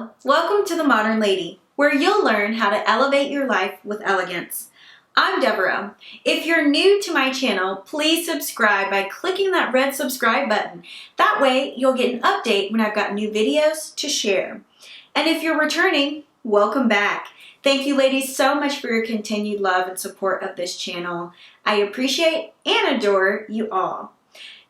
Hello, welcome to The Modern Lady, where you'll learn how to elevate your life with elegance. I'm Deborah. If you're new to my channel, please subscribe by clicking that red subscribe button. That way, you'll get an update when I've got new videos to share. And if you're returning, welcome back. Thank you ladies so much for your continued love and support of this channel. I appreciate and adore you all.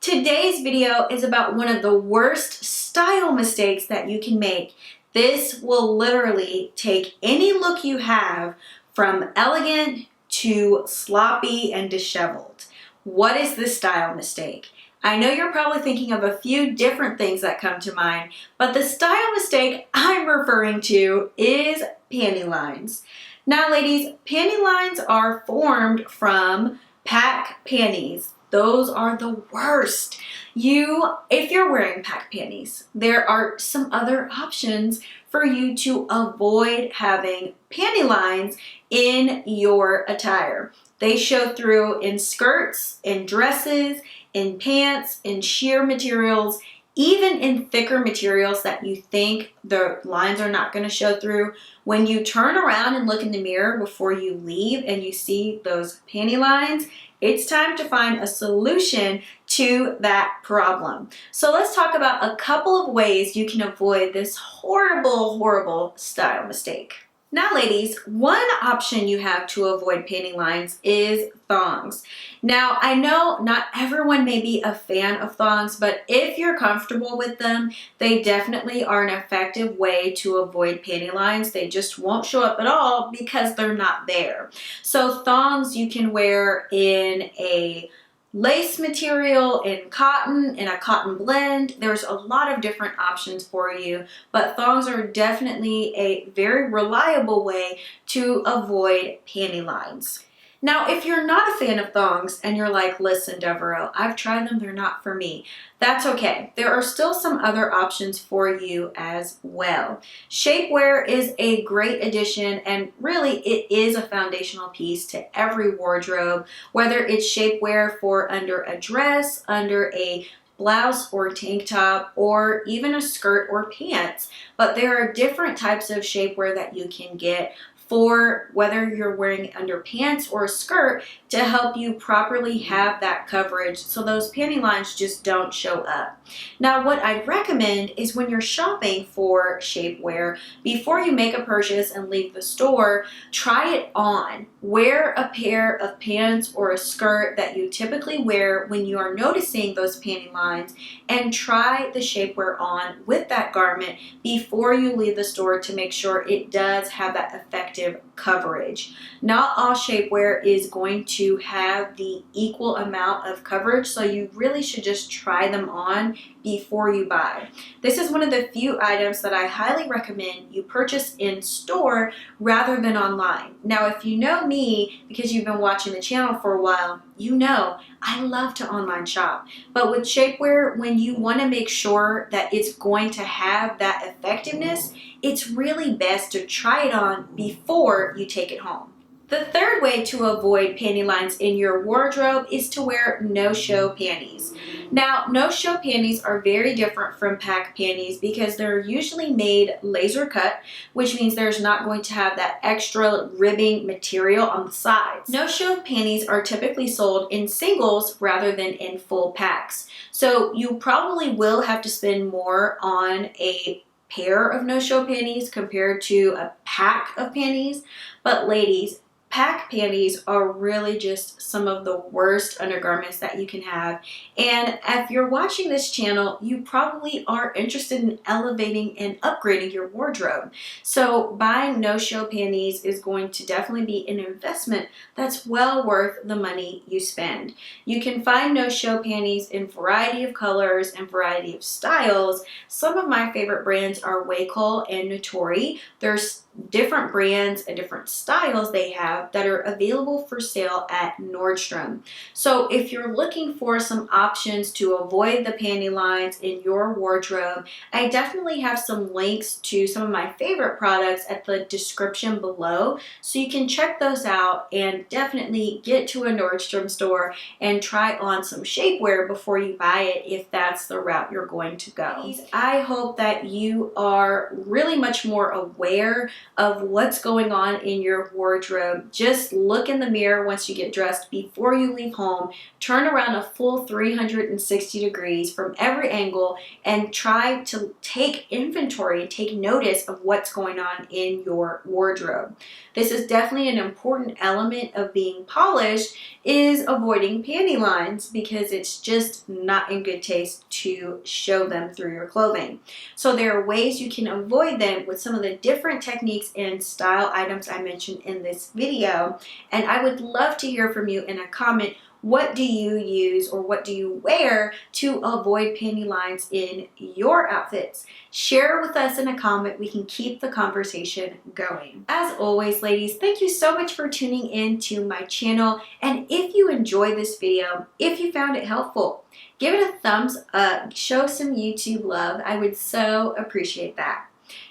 Today's video is about one of the worst style mistakes that you can make. This will literally take any look you have from elegant to sloppy and disheveled. What is this style mistake? I know you're probably thinking of a few different things that come to mind, but the style mistake I'm referring to is panty lines. Now ladies, panty lines are formed from pack panties. Those are the worst. If you're wearing pack panties, there are some other options for you to avoid having panty lines in your attire. They show through in skirts, in dresses, in pants, in sheer materials, even in thicker materials that you think the lines are not going to show through. When you turn around and look in the mirror before you leave and you see those panty lines, it's time to find a solution to that problem. So let's talk about a couple of ways you can avoid this horrible, horrible style mistake. Now ladies, one option you have to avoid panty lines is thongs. Now I know not everyone may be a fan of thongs, but if you're comfortable with them, they definitely are an effective way to avoid panty lines. They just won't show up at all because they're not there. So thongs you can wear in a lace material, in cotton, in a cotton blend. There's a lot of different options for you, but thongs are definitely a very reliable way to avoid panty lines. Now, if you're not a fan of thongs and you're like, listen, Deborah, I've tried them, they're not for me. That's okay. There are still some other options for you as well. Shapewear is a great addition, and really it is a foundational piece to every wardrobe, whether it's shapewear for under a dress, under a blouse or tank top, or even a skirt or pants. But there are different types of shapewear that you can get for whether you're wearing under pants or a skirt to help you properly have that coverage so those panty lines just don't show up. Now what I'd recommend is when you're shopping for shapewear, before you make a purchase and leave the store, try it on. Wear a pair of pants or a skirt that you typically wear when you are noticing those panty lines, and try the shapewear on with that garment before you leave the store to make sure it does have that effective coverage. Not all shapewear is going to have the equal amount of coverage, so you really should just try them on before you buy. This is one of the few items that I highly recommend you purchase in store rather than online. Now, if you know me, because you've been watching the channel for a while, you know I love to online shop. But with shapewear, when you want to make sure that it's going to have that effectiveness, it's really best to try it on before you take it home. The third way to avoid panty lines in your wardrobe is to wear no-show panties. Now, no-show panties are very different from pack panties because they're usually made laser cut, which means there's not going to have that extra ribbing material on the sides. No-show panties are typically sold in singles rather than in full packs. So you probably will have to spend more on a pair of no-show panties compared to a pack of panties. But ladies, pack panties are really just some of the worst undergarments that you can have. And if you're watching this channel, you probably are interested in elevating and upgrading your wardrobe. So buying no-show panties is going to definitely be an investment that's well worth the money you spend. You can find no-show panties in a variety of colors and variety of styles. Some of my favorite brands are Waycol and Notori. There's different brands and different styles they have, have that are available for sale at Nordstrom. So if you're looking for some options to avoid the panty lines in your wardrobe, I definitely have some links to some of my favorite products at the description below, so you can check those out and definitely get to a Nordstrom store and try on some shapewear before you buy it if that's the route you're going to go. I hope that you are really much more aware of what's going on in your wardrobe. Just look in the mirror once you get dressed before you leave home, turn around a full 360 degrees from every angle and try to take inventory and take notice of what's going on in your wardrobe. This is definitely an important element of being polished, is avoiding panty lines, because it's just not in good taste to show them through your clothing. So there are ways you can avoid them with some of the different techniques and style items I mentioned in this video, and I would love to hear from you in a comment. What do you use or what do you wear to avoid panty lines in your outfits? Share with us in a comment. We can keep the conversation going. As always, ladies, thank you so much for tuning in to my channel. And if you enjoyed this video, if you found it helpful, give it a thumbs up, show some YouTube love. I would so appreciate that.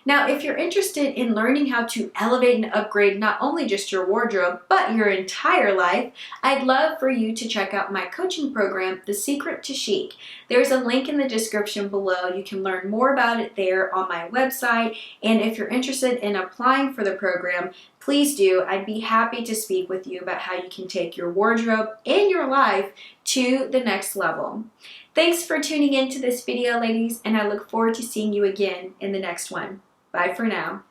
Now, if you're interested in learning how to elevate and upgrade not only just your wardrobe, but your entire life, I'd love for you to check out my coaching program, The Secret to Chic. There's a link in the description below. You can learn more about it there on my website. And if you're interested in applying for the program, please do. I'd be happy to speak with you about how you can take your wardrobe and your life to the next level. Thanks for tuning in to this video, ladies, and I look forward to seeing you again in the next one. Bye for now.